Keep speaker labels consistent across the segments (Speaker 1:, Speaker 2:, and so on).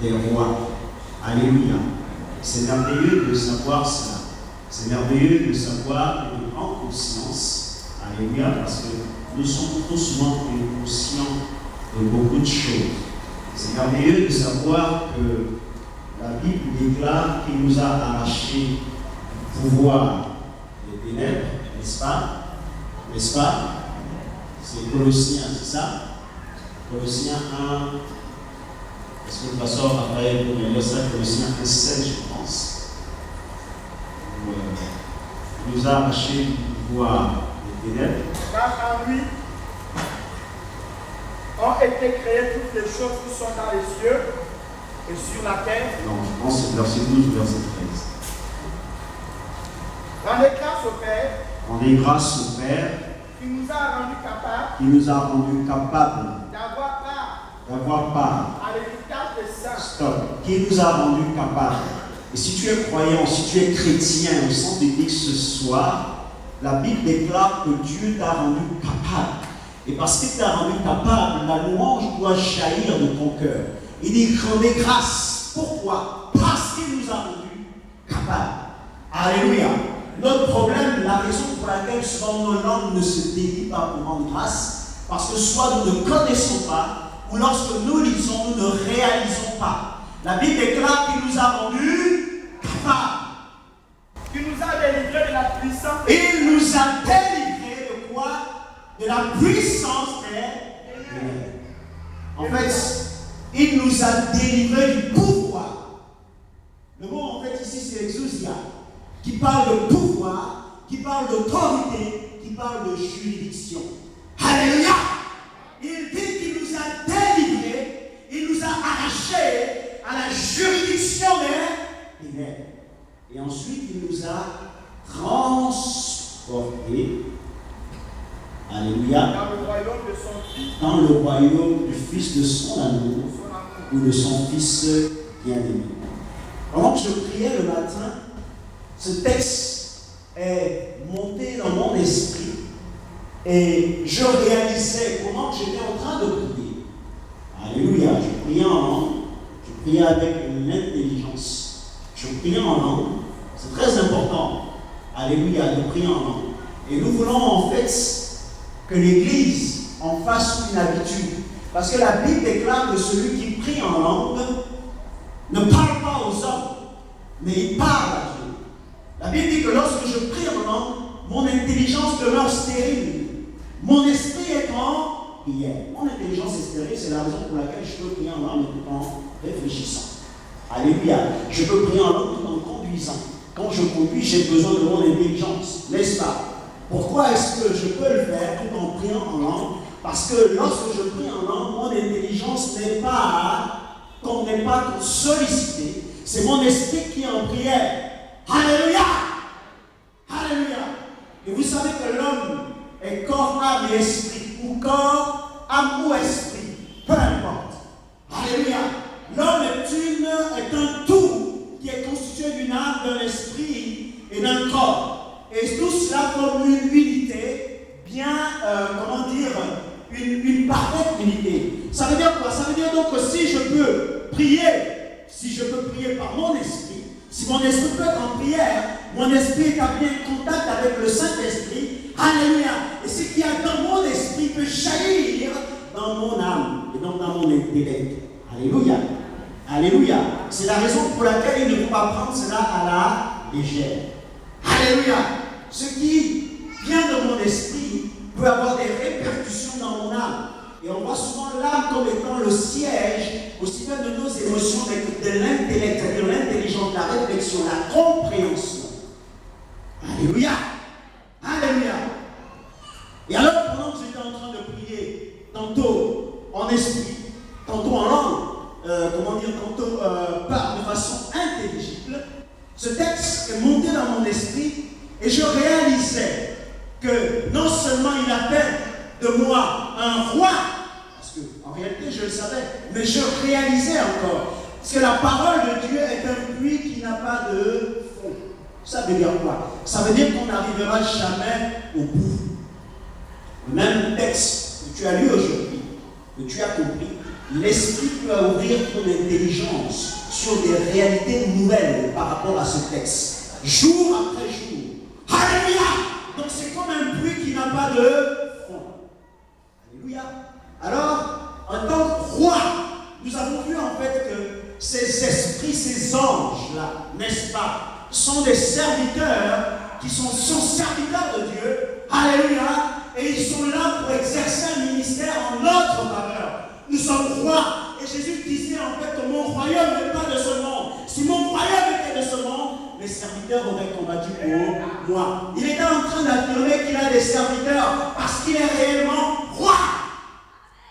Speaker 1: des rois. Alléluia. C'est merveilleux de savoir cela. C'est merveilleux de savoir et de prendre conscience. Alléluia, parce que nous sommes trop souvent inconscients de beaucoup de choses. C'est merveilleux de savoir que la Bible déclare qu'il nous a arraché le pouvoir des ténèbres, n'est-ce pas? N'est-ce pas? C'est Colossiens, c'est ça? Colossiens 1. Est-ce que le pasteur Raphaël peut lire ça? Colossiens 1,16, je pense. Il nous a arraché le pouvoir des ténèbres.
Speaker 2: Car en lui ont été créées toutes les choses qui sont dans les cieux et sur la terre.
Speaker 1: Non, je pense que c'est verset 12 ou verset 13.
Speaker 2: Rendez grâce au Père.
Speaker 1: Rendez grâce au Père
Speaker 2: Qui nous a rendus capables.
Speaker 1: Qui nous a rendus capables
Speaker 2: D'avoir part
Speaker 1: à
Speaker 2: l'héritage des saints.
Speaker 1: Stop. Qui nous a rendus capables. Et si tu es croyant, si tu es chrétien au centre biblique ce soir, la Bible déclare que Dieu t'a rendu capable. Et parce qu'il t'a rendu capable, la louange doit jaillir de ton cœur. Il dit rendez grâce. Pourquoi? Parce qu'il nous a rendus capables. Alléluia. Notre problème, la raison pour laquelle souvent nos langues ne se dédient pas pour rendre grâce, parce que soit nous ne connaissons pas, ou lorsque nous lisons, nous ne réalisons pas. La Bible déclare qu'il nous a rendus capables.
Speaker 2: Qui nous a délivrés de la puissance.
Speaker 1: Il nous a délivrés de quoi? De la puissance des ténèbres. En fait, il nous a délivrés du pouvoir. Le mot en fait ici c'est exousia, qui parle de pouvoir, qui parle d'autorité, qui parle de juridiction. Alléluia! Il dit qu'il nous a délivrés, il nous a arrachés à la juridiction des ténèbres. Et ensuite, il nous a transportés, alléluia,
Speaker 2: Dans le royaume de son Fils.
Speaker 1: dans le royaume du Fils de son amour, ou de son Fils bien-aimé. Pendant que je priais le matin, ce texte est monté dans mon esprit et je réalisais comment j'étais en train de prier. Alléluia, je priais en langue, je priais avec une intelligence, je priais en langue, c'est très important, alléluia, de prier en langue. Et nous voulons en fait que l'Église en fasse une habitude, parce que la Bible déclare que celui qui prie en langue ne parle pas aux hommes, mais il parle à Dieu. La Bible dit que lorsque je prie en langue, mon intelligence demeure stérile. Mon esprit est en prière. Mon intelligence est stérile, c'est la raison pour laquelle je peux prier en langue tout en réfléchissant. Alléluia. Je peux prier en langue tout en conduisant. Quand je conduis, j'ai besoin de mon intelligence, n'est-ce pas? Pourquoi est-ce que je peux le faire tout en priant en langue? Parce que lorsque je prie en langue, mon intelligence n'est pas sollicitée. C'est mon esprit qui est en prière. Alléluia! Alléluia! Et vous savez que l'homme est corps, âme et esprit, ou corps, âme ou esprit, peu importe. Alléluia! L'homme est un tout qui est constitué d'une âme, d'un esprit et d'un corps. Et tout cela forme une unité bien, une parfaite unité. Ça veut dire quoi? Ça veut dire donc que si je peux prier par mon esprit, si mon esprit peut être en prière, mon esprit établit un contact avec le Saint-Esprit. Alléluia! Et ce qu'il y a dans mon esprit peut jaillir dans mon âme et donc dans mon intellect. Alléluia! Alléluia! C'est la raison pour laquelle il ne faut pas prendre cela à la légère. Alléluia! Ce qui vient de mon esprit peut avoir des répercussions dans mon âme. Et on voit souvent l'âme comme étant le siège aussi bien de nos émotions, de l'intellect, c'est-à-dire l'intelligence, la réflexion, la compréhension. Alléluia! Alléluia! Et alors, pendant que j'étais en train de prier, tantôt en esprit, tantôt en langue, tantôt de façon intelligible, ce texte est monté dans mon esprit et je réalisais que non seulement il appelle de moi un roi, parce qu'en réalité je le savais, mais je réalisais encore, parce que la parole de Dieu est un puits qui n'a pas de fond. Ça veut dire quoi? Ça veut dire qu'on n'arrivera jamais au bout. Le même texte que tu as lu aujourd'hui, que tu as compris, l'Esprit peut ouvrir ton intelligence sur des réalités nouvelles par rapport à ce texte, jour après jour. Alléluia! Donc c'est comme un puits qui n'a pas de fond. Alléluia! Alors, en tant que roi, nous avons vu en fait que ces esprits, ces anges-là, n'est-ce pas, sont des serviteurs qui sont serviteurs de Dieu. Alléluia! Et ils sont là pour exercer un ministère en notre faveur. Nous sommes rois. Et Jésus disait en fait que mon royaume n'est pas de ce monde. Si mon royaume était de ce monde, mes serviteurs auraient combattu pour moi. Il était en train d'affirmer qu'il a des serviteurs parce qu'il est réellement roi.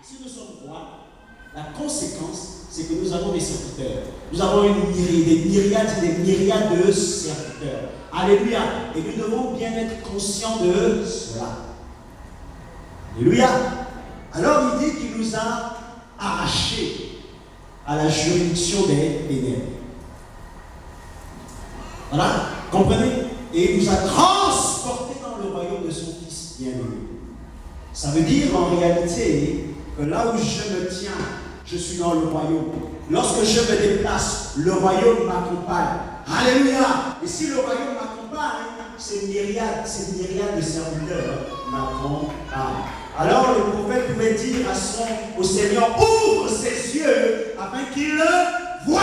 Speaker 1: Et si nous sommes rois, la conséquence, c'est que nous avons des serviteurs. Nous avons des myriades de serviteurs. Alléluia. Et nous devons bien être conscients de cela. Alléluia. Alors il dit qu'il nous a arrachés à la juridiction des ténèbres. Voilà, comprenez? Et il nous a transportés dans le royaume de son Fils bien-aimé. Ça veut dire en réalité que là où je me tiens, je suis dans le royaume. Lorsque je me déplace, le royaume m'accompagne. Alléluia! Et si le royaume m'accompagne, ces myriades de serviteurs m'accompagnent. Alors le prophète pouvait dire au Seigneur, ouvre ses yeux afin qu'il le voie.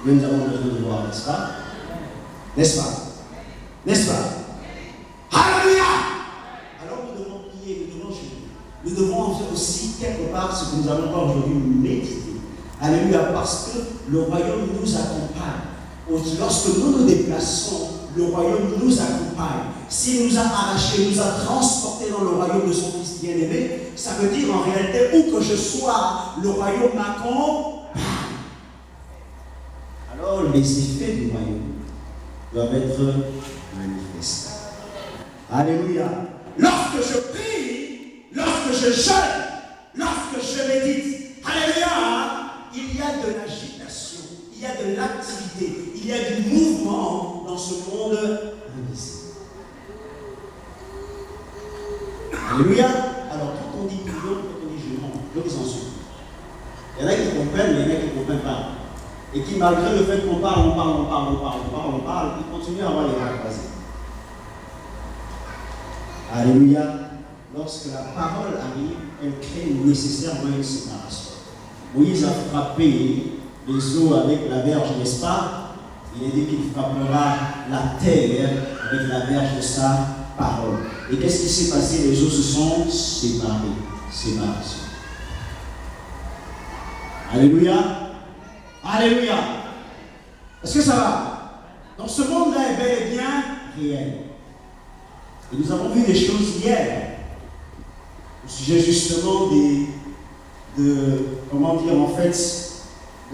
Speaker 1: Mais nous avons besoin de voir, n'est-ce pas? N'est-ce pas? N'est-ce pas? Alléluia! Alors nous devons prier, nous devons jeûner. Nous devons en faire aussi quelque part ce que nous allons voir aujourd'hui méditer. Alléluia, parce que le royaume nous accompagne. Lorsque nous nous déplaçons, le royaume nous accompagne. S'il nous a arrachés, nous a transportés dans le royaume de son Fils bien-aimé, ça veut dire en réalité, où que je sois, le royaume m'accompagne. Alors les effets du royaume doivent être manifestés. Alléluia. Lorsque je prie, lorsque je jeûne, lorsque je médite, alléluia, il y a de l'agitation, il y a de l'activité, il y a du mouvement dans ce monde invisible. Alléluia. Alors quand on dit prions, quand on dit jeûnons, je vous en suis. Il y en a qui comprennent, mais il y en a qui ne comprennent pas. Et qui, malgré le fait qu'on parle, ils continuent à avoir les bras croisés. Alléluia. Lorsque la parole arrive, elle crée nécessairement une séparation. Moïse a frappé les eaux avec la verge, n'est-ce pas? Il est dit qu'il frappera la terre avec la verge de sa parole. Et qu'est-ce qui s'est passé? Les eaux se sont séparées. Séparation. Alléluia. Alléluia. Est-ce que ça va? Donc ce monde-là est bel et bien réel. Et nous avons vu des choses hier au sujet justement de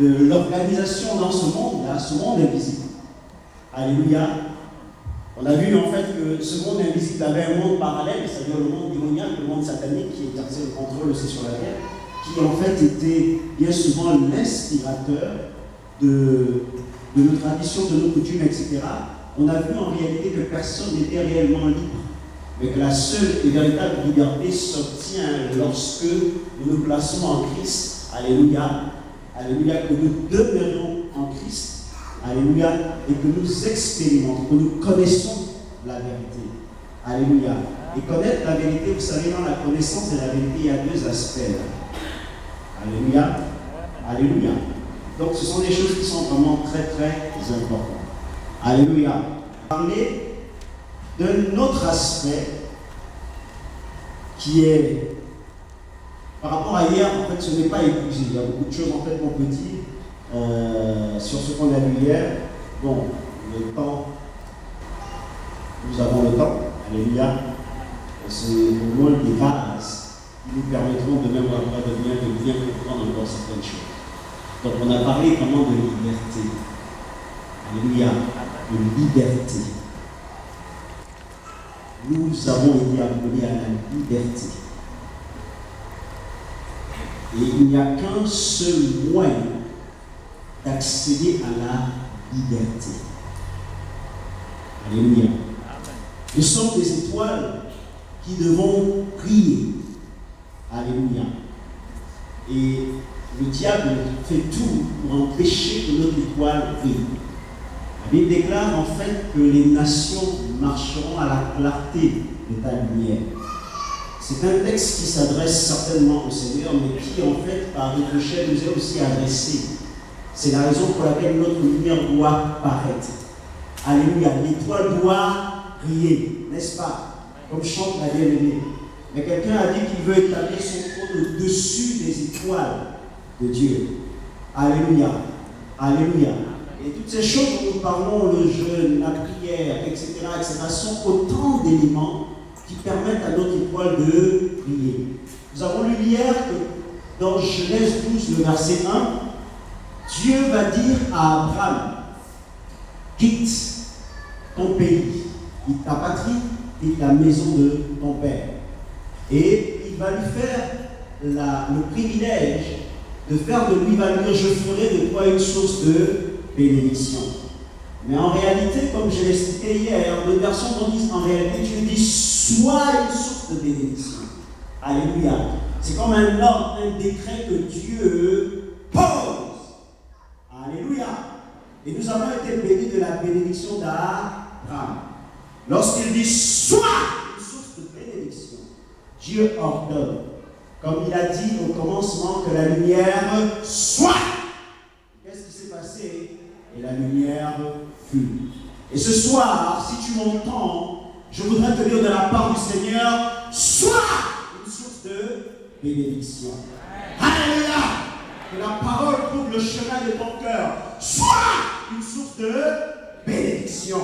Speaker 1: l'organisation dans ce monde-là, ce monde invisible. Alléluia. On a vu en fait que ce monde invisible avait un monde parallèle, c'est-à-dire le monde démoniaque, le monde satanique qui exerçait le contrôle aussi sur la terre, qui en fait était bien souvent l'inspirateur de nos traditions, de nos coutumes, etc. On a vu en réalité que personne n'était réellement libre, mais que la seule et véritable liberté s'obtient lorsque nous nous plaçons en Christ. Alléluia. Alléluia, que nous demeurons en Christ. Alléluia. Et que nous expérimentons, que nous connaissons la vérité. Alléluia. Et connaître la vérité, vous savez, dans la connaissance de la vérité, il y a deux aspects. Alléluia. Alléluia. Donc ce sont des choses qui sont vraiment très très importantes. Alléluia. Parler d'un autre aspect qui est par rapport à hier, en fait, ce n'est pas épuisé. Il y a beaucoup de choses en fait qu'on peut dire sur ce qu'on a vu hier. Bon, le temps, nous avons le temps. Alléluia. C'est au moins des bases qui nous permettront de même après de bien comprendre encore certaines choses. Donc on a parlé vraiment de liberté. Alléluia. De liberté. Nous avons été appelés à la liberté. Et il n'y a qu'un seul moyen d'accéder à la liberté. Alléluia. Nous sommes des étoiles qui devons prier. Alléluia. Et le diable fait tout pour empêcher que notre étoile brille. La Bible déclare en fait que les nations marcheront à la clarté de ta lumière. C'est un texte qui s'adresse certainement au Seigneur, mais qui en fait, par ricochet, nous est aussi adressé. C'est la raison pour laquelle notre lumière doit paraître. Alléluia. L'étoile doit briller, n'est-ce pas? Comme chante la bien-aimée. Mais quelqu'un a dit qu'il veut établir son trône au-dessus des étoiles de Dieu. Alléluia. Alléluia. Et toutes ces choses dont nous parlons, le jeûne, la prière, etc., sont autant d'éléments qui permettent à notre étoile de briller. Nous avons lu hier que dans Genèse 12, le verset 1, Dieu va dire à Abraham, quitte ton pays, quitte ta patrie, quitte la maison de ton père. Et il va lui faire le privilège de faire de lui, il va lui dire, je ferai de toi une source de bénédiction. Mais en réalité, comme je l'ai expliqué hier, les versions disent en réalité, Dieu dit, sois une source de bénédiction. Alléluia. C'est comme un ordre, un décret que Dieu pose. Alléluia. Et nous avons été bénis de la bénédiction d'Abraham. Lorsqu'il dit, sois une source de bénédiction, Dieu ordonne, comme il a dit au commencement, que la lumière soit. Qu'est-ce qui s'est passé? Et la lumière fut. Et ce soir, si tu m'entends, je voudrais te dire de la part du Seigneur, sois une source de bénédiction. Alléluia! Que la parole trouve le chemin de ton cœur. Sois une source de bénédiction.